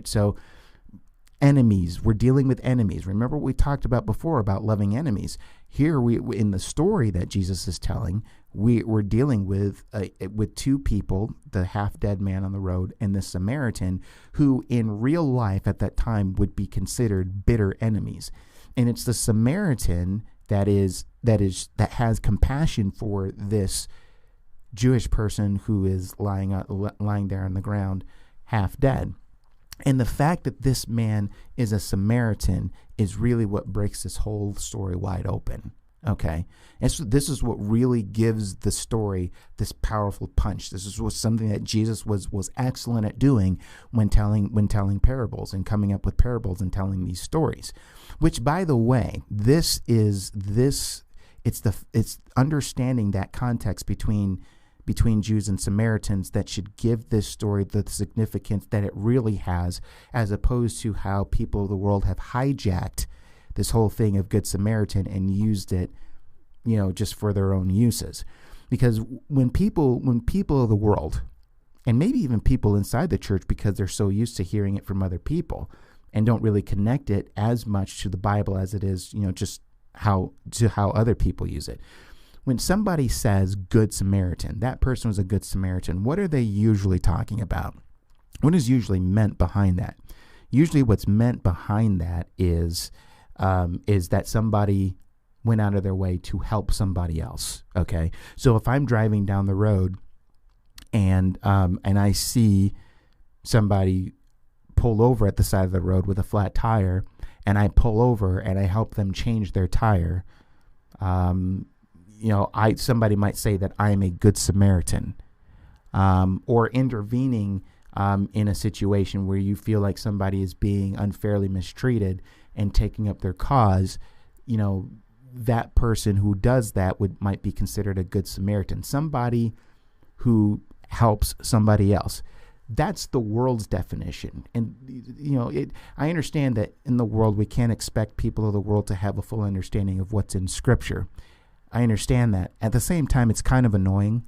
right? So enemies, we're dealing with enemies. Remember what we talked about before about loving enemies. Here, we in the story that Jesus is telling, we're dealing with two people, the half-dead man on the road and the Samaritan, who in real life at that time would be considered bitter enemies. And it's the Samaritan that has compassion for this Jewish person who is lying there on the ground, half dead. And the fact that this man is a Samaritan is really what breaks this whole story wide open. Okay, and so this is what really gives the story this powerful punch. This is something that Jesus was excellent at doing when telling parables and coming up with parables and telling these stories. Which, by the way, it's understanding that context between Jews and Samaritans that should give this story the significance that it really has, as opposed to how people of the world have hijacked this whole thing of Good Samaritan and used it, just for their own uses. Because when people of the world, and maybe even people inside the church, because they're so used to hearing it from other people and don't really connect it as much to the Bible as it is, just how other people use it. When somebody says Good Samaritan, that person was a Good Samaritan, what are they usually talking about? What is usually meant behind that? Usually what's meant behind that is that somebody went out of their way to help somebody else. Okay, so if I'm driving down the road and I see somebody pull over at the side of the road with a flat tire, and I pull over and I help them change their tire, somebody might say that I am a Good Samaritan, or intervening in a situation where you feel like somebody is being unfairly mistreated and taking up their cause. That person who does that might be considered a Good Samaritan, somebody who helps somebody else. That's the world's definition. And, I understand that in the world, we can't expect people of the world to have a full understanding of what's in Scripture. I understand that. At the same time, it's kind of annoying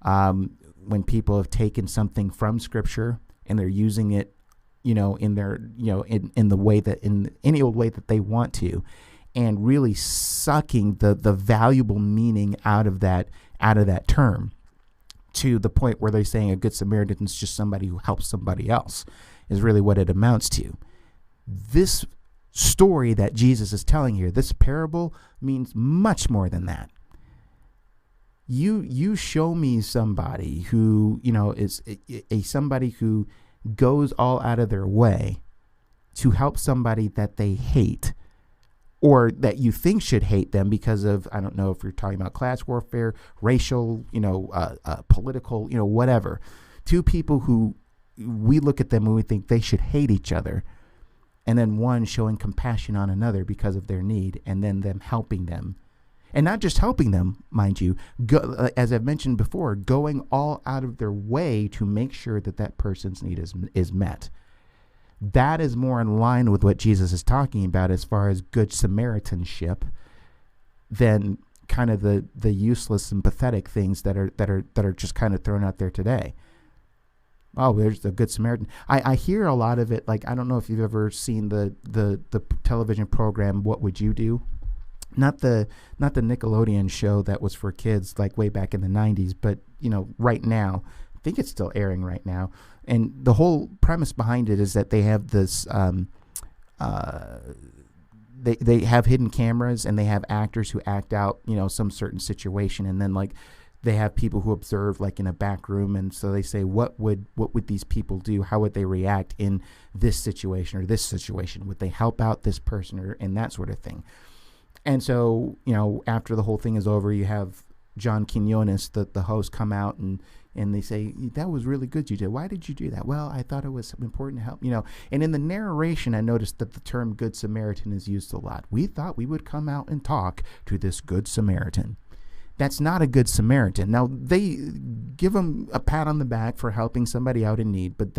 when people have taken something from Scripture and they're using it, in their, in the way that, in any old way that they want to, and really sucking the valuable meaning out of that term, to the point where they're saying a Good Samaritan is just somebody who helps somebody else, is really what it amounts to. This story that Jesus is telling here, this parable, means much more than that. You show me somebody who, is somebody who goes all out of their way to help somebody that they hate, or that you think should hate them because of, I don't know if you're talking about class warfare, racial, political, whatever. Two people who we look at them and we think they should hate each other, and then one showing compassion on another because of their need, and then them helping them. And not just helping them, mind you, as I've mentioned before, going all out of their way to make sure that person's need is met. That is more in line with what Jesus is talking about as far as Good Samaritanship than kind of the useless and pathetic things that are just kind of thrown out there today. Oh, there's the Good Samaritan. I hear a lot of it. Like, I don't know if you've ever seen the television program What Would You Do? Not the Nickelodeon show that was for kids like way back in the 90s, but right now, I think it's still airing right now. And the whole premise behind it is that they have this they have hidden cameras, and they have actors who act out some certain situation, and then like they have people who observe like in a back room, and so they say what would these people do, how would they react in this situation or this situation, would they help out this person, or and that sort of thing. And so after the whole thing is over, you have John Quinones, the host, come out and they say, that was really good you did. Why did you do that? Well, I thought it was important to help, And in the narration, I noticed that the term Good Samaritan is used a lot. We thought we would come out and talk to this Good Samaritan. That's not a Good Samaritan. Now, they give him a pat on the back for helping somebody out in need, but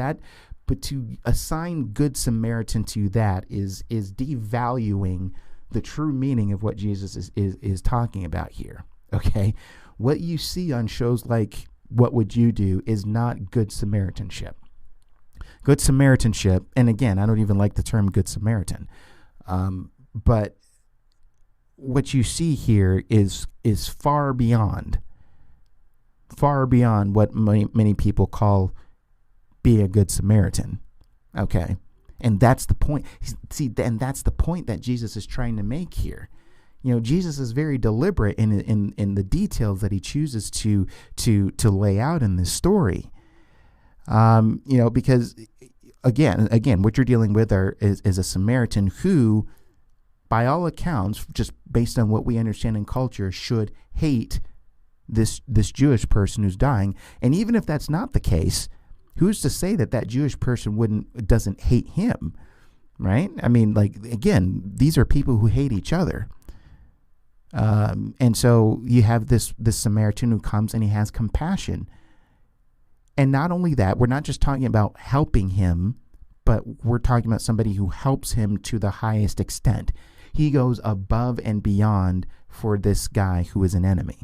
to assign Good Samaritan to that is devaluing the true meaning of what Jesus is talking about here. Okay, what you see on shows like What Would You Do is not Good Samaritanship. Good Samaritanship, and again, I don't even like the term Good Samaritan, but what you see here is far beyond what many people call be a good Samaritan. Okay, and that's the point. See, and that's the point that Jesus is trying to make here. You know, Jesus is very deliberate in the details that he chooses to lay out in this story. You know, because again, what you're dealing with is a Samaritan who, by all accounts, just based on what we understand in culture, should hate this Jewish person who's dying. And even if that's not the case, who's to say that Jewish person doesn't hate him, right? I mean, like, again, these are people who hate each other. And so you have this Samaritan who comes and he has compassion. And not only that, we're not just talking about helping him, but we're talking about somebody who helps him to the highest extent. He goes above and beyond for this guy who is an enemy.